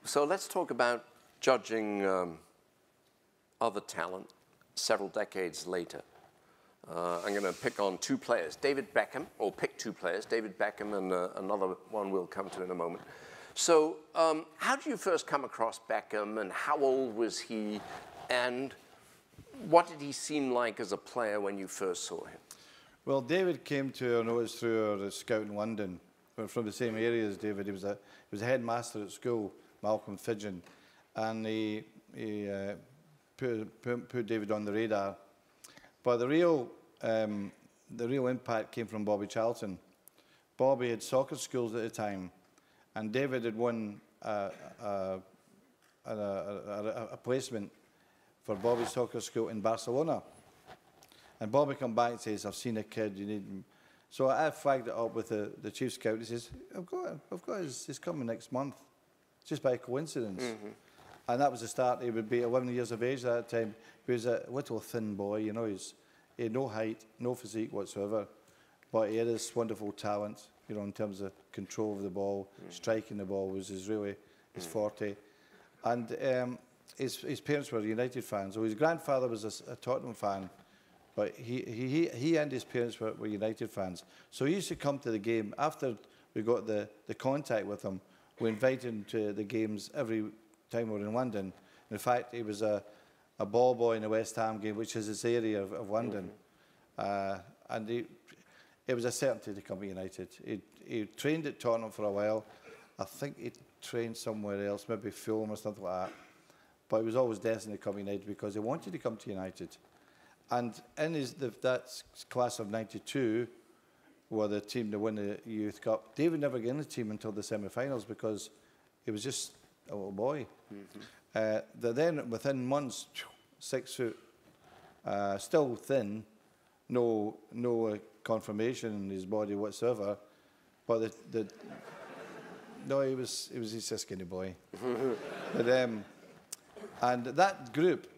So let's talk about judging other talent several decades later. I'm going to pick on two players, David Beckham, or pick two players, David Beckham and another one we'll come to in a moment. So how did you first come across Beckham, and how old was he, and what did he seem like as a player when you first saw him? Well, David came to our notice through our scout in London. We're from the same area as David. He was a headmaster at school, Malcolm Fidgeon, and he put David on the radar. But the real impact came from Bobby Charlton. Bobby had soccer schools at the time, and David had won a placement for Bobby's soccer school in Barcelona. And Bobby come back and says, "I've seen a kid, you need him." So I flagged it up with the chief scout. He says, I've got he's coming next month, just by coincidence. Mm-hmm. And that was the start. He would be 11 years of age at that time. He was a little thin boy, you know. He had no height, no physique whatsoever, but he had this wonderful talent, you know, in terms of control of the ball, striking the ball was his forte. And his parents were United fans. So his grandfather was a Tottenham fan. But he and his parents were United fans. So he used to come to the game. After we got the contact with him, we invited him to the games every time we were in London. In fact, he was a ball boy in the West Ham game, which is his area of London. And it was a certainty to come to United. He trained at Tottenham for a while. I think he trained somewhere else, maybe Fulham or something like that. But he was always destined to come to United because he wanted to come to United. And in that class of 92, were the team to win the Youth Cup, David never got in the team until the semi-finals because he was just a little boy. Mm-hmm. Then, within months, 6 foot, still thin, no conformation in his body whatsoever, but no, he was just a skinny boy. But, and that group,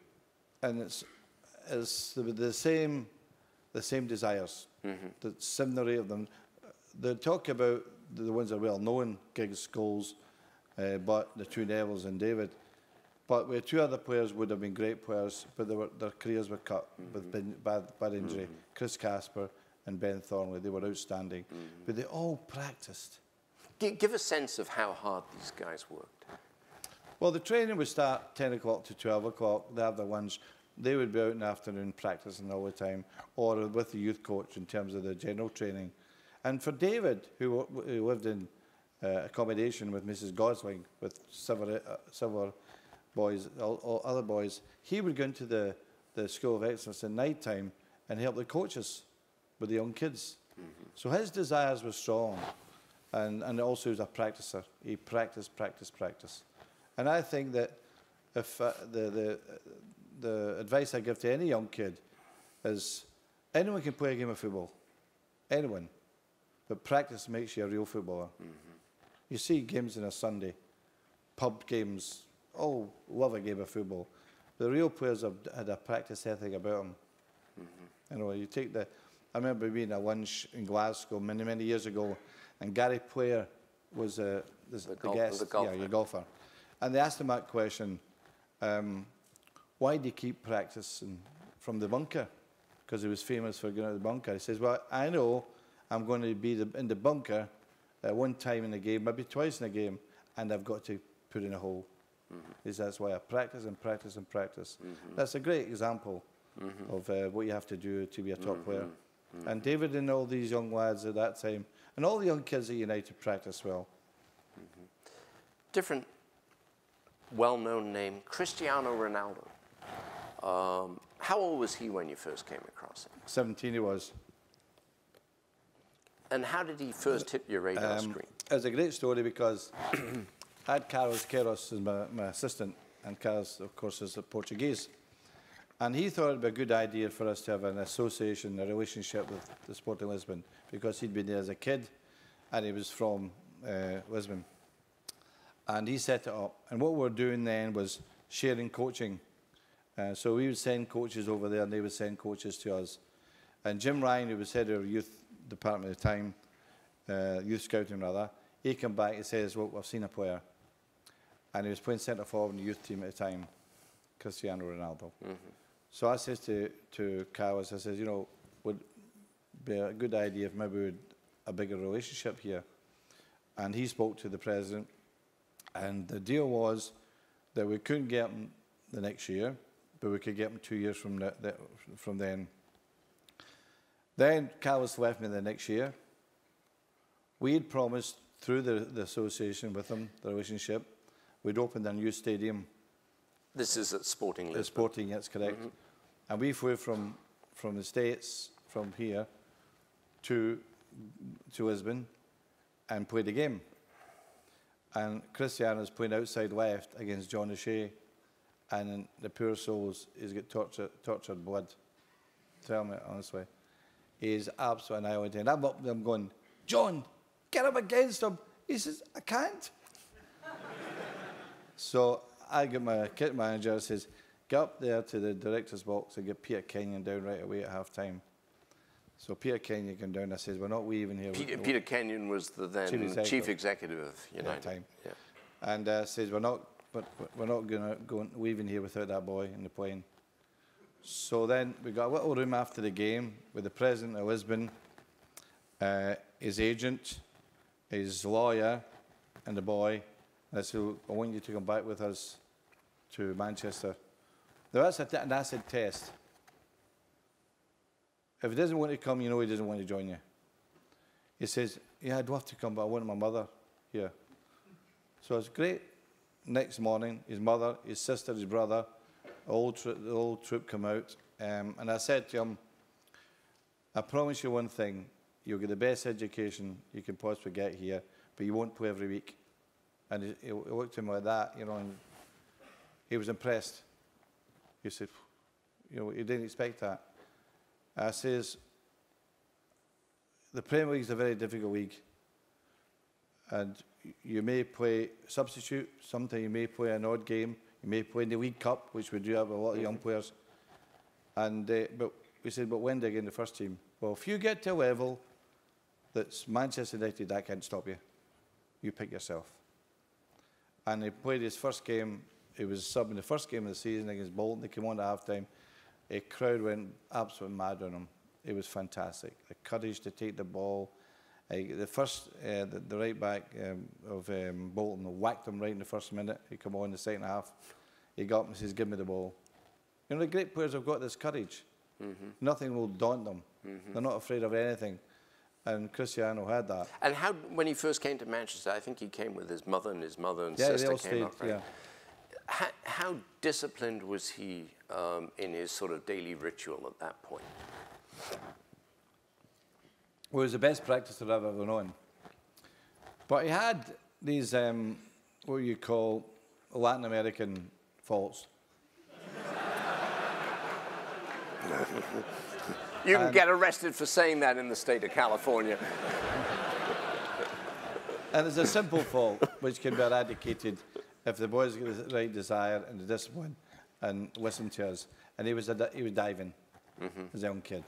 and it's the same desires. Mm-hmm. The 7 or 8 of them. They talk about the ones that are well known, Giggs, Scholes, but the two Nevilles and David. But we had 2 other players would have been great players, but their careers were cut with bad injury. Mm-hmm. Chris Casper and Ben Thornley, they were outstanding. Mm-hmm. But they all practiced. Give a sense of how hard these guys worked. Well, the training would start 10 o'clock to 12 o'clock. They have their lunch. They would be out in the afternoon practicing all the time, or with the youth coach in terms of the general training. And for David, who lived in accommodation with Mrs. Gosling, with several boys, all other boys, he would go into the School of Excellence at night time and help the coaches with the young kids. Mm-hmm. So his desires were strong, and also he was a practicer. He practiced. And I think that if the advice I give to any young kid is anyone can play a game of football, anyone, but practice makes you a real footballer. Mm-hmm. You see games on a Sunday, pub games, love a game of football. The real players have had a practice ethic about them. Mm-hmm. You know, you take I remember being at lunch in Glasgow many years ago, and Gary Player was the guest, your golfer. And they asked him that question, why do you keep practicing from the bunker? Because he was famous for going out the bunker. He says, well, I know I'm going to be in the bunker one time in a game, maybe twice in a game, and I've got to put in a hole. Mm-hmm. That's why I practice and practice and practice. Mm-hmm. That's a great example mm-hmm. of what you have to do to be a top mm-hmm. player. Mm-hmm. And David and all these young lads at that time, and all the young kids at United practice well. Mm-hmm. Different well-known name, Cristiano Ronaldo. How old was he when you first came across him? 17 he was. And how did he first hit your radar screen? It was a great story because I had Carlos Queiroz as my assistant, and Carlos, of course, is Portuguese. And he thought it would be a good idea for us to have an association, a relationship with the Sporting Lisbon, because he'd been there as a kid, and he was from Lisbon. And he set it up. And what we were doing then was sharing coaching. So we would send coaches over there, and they would send coaches to us. And Jim Ryan, who was head of our youth department at the time, youth scouting rather, he came back and says, well, I've seen a player. and he was playing centre forward in the youth team at the time, Cristiano Ronaldo. So I says to Cows, I says, you know, would be a good idea if maybe we had a bigger relationship here. And he spoke to the president, and the deal was that we couldn't get him the next year, but we could get him 2 years from then. Then Callis left me the next year. We had promised through the association with him, the relationship, we'd opened a new stadium. This is at Sporting Lisbon. Sporting, that's correct. And we flew from the States, from here, to Lisbon and played a game. And Cristiano's playing outside left against John O'Shea, and the poor souls, he's got tortured blood. Tell me honestly. He's absolutely annihilated. And I'm up there, I'm going, John, get him against him. He says, I can't. So I get my kit manager, says, get up there to the director's box and get Peter Kenyon down right away at half time. So Peter Kenyon came down. I says, we're not leaving here. Peter Kenyon was the then chief executive of United. At that time. Yeah. And says, we're not going to go leaving here without that boy in the plane. So then we got a little room after the game with the president of Lisbon, his agent, his lawyer, and the boy. And I said, I want you to come back with us to Manchester. Now that's an acid test. If he doesn't want to come, you know he doesn't want to join you. He says, yeah, I'd love to come, but I want my mother here. So it's great. Next morning, his mother, his sister, his brother, the whole troop come out. And I said to him, I promise you one thing, you'll get the best education you can possibly get here, but you won't play every week. And he looked at me like that, you know, and he was impressed. He said, you know, he didn't expect that. I says, the Premier League is a very difficult league, and you may play substitute, sometimes you may play an odd game, you may play in the League Cup, which we do have a lot of young players. And but we said, but when do you get in the first team? Well, if you get to a level that's Manchester United, that can't stop you. You pick yourself. And he played his first game. He was sub in the first game of the season against Bolton. They came on at half-time. A crowd went absolutely mad on him. It was fantastic. The courage to take the ball. The right back of Bolton whacked him right in the first minute. He came on in the second half. He got him and says, give me the ball. You know, the great players have got this courage. Nothing will daunt them. They're not afraid of anything. And Cristiano had that. And how, when he first came to Manchester, I think he came with his mother and sister they all came up, right? Yeah. How disciplined was he in his sort of daily ritual at that point? Well, he was the best practicer I've ever known. But he had these, what you call Latin American faults. You can get arrested for saying that in the state of California. And there's a simple fault which can be eradicated if the boys get the right desire and the discipline and listen to us. And he was diving as a young kid.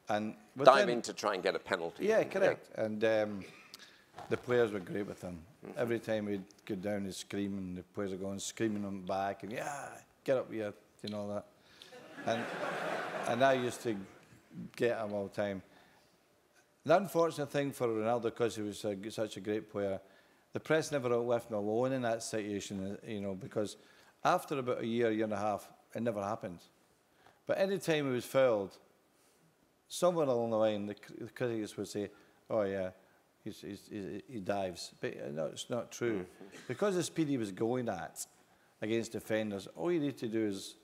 And diving to try and get a penalty. Yeah, correct. Yeah. And the players were great with him. Every time we'd go down, he'd scream, and the players are going screaming him back, and yeah, get up here, you know that. And I used to get him all the time. The unfortunate thing for Ronaldo, because he was such a great player, the press never left him alone in that situation, you know, because after about a year and a half, it never happened. But any time he was fouled, somewhere along the line, the critics would say, oh yeah, he dives. But no, it's not true. Because the speed he was going at against defenders, all you need to do is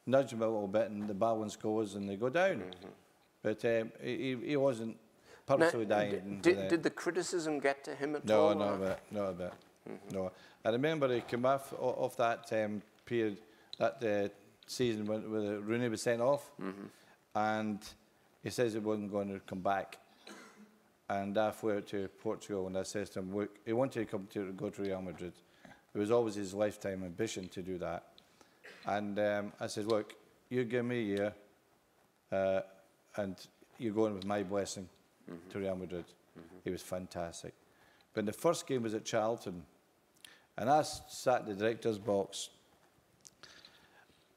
nudge him a little bit and the balance goes and they go down. But he wasn't purposely diving. Did the criticism get to him at all? No, not a bit. No. I remember he came off that period, that season when Rooney was sent off, and he says he wasn't going to come back. And I flew out to Portugal, and I said to him, look, he wanted to go to Real Madrid. It was always his lifetime ambition to do that. And I said, look, you give me a year, and you're going with my blessing to Real Madrid. He was fantastic. But the first game was at Charlton, And I sat in the director's box,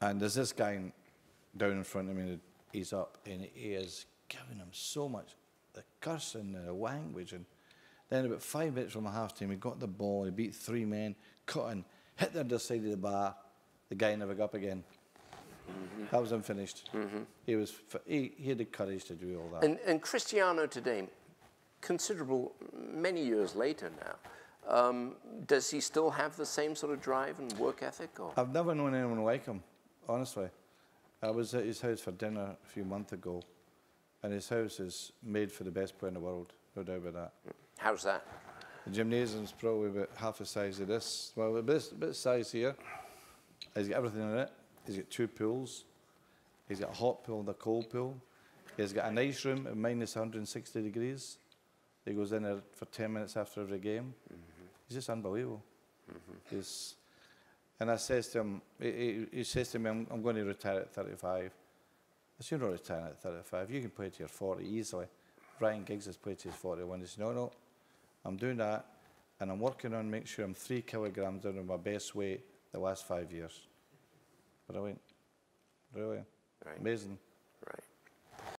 and there's this guy down in front of me, he's up, and he is giving him so much, the cursing and the language. And then about 5 minutes from a half time, he got the ball, he beat 3 men, cut in, hit the other side of the bar. The guy never got up again. That was him finished. He had the courage to do all that. And Cristiano today, considerable, many years later now, does he still have the same sort of drive and work ethic? Or? I've never known anyone like him, honestly. I was at his house for dinner a few months ago, and his house is made for the best player in the world, no doubt about that. How's that? The gymnasium's probably about half the size of this. Well, a bit size here. He's got everything in it. He's got 2 pools. He's got a hot pool and a cold pool. He's got an ice room at minus 160 degrees. He goes in there for 10 minutes after every game. He's just unbelievable. And I says to him, he says to me, I'm going to retire at 35. I said, you're not retiring at 35. You can play to your 40 easily. Ryan Giggs has played to his 41. He said, no, I'm doing that, and I'm working on making sure I'm 3 kilograms down on my best weight the last 5 years. Brilliant. Brilliant. Right. Amazing. Right.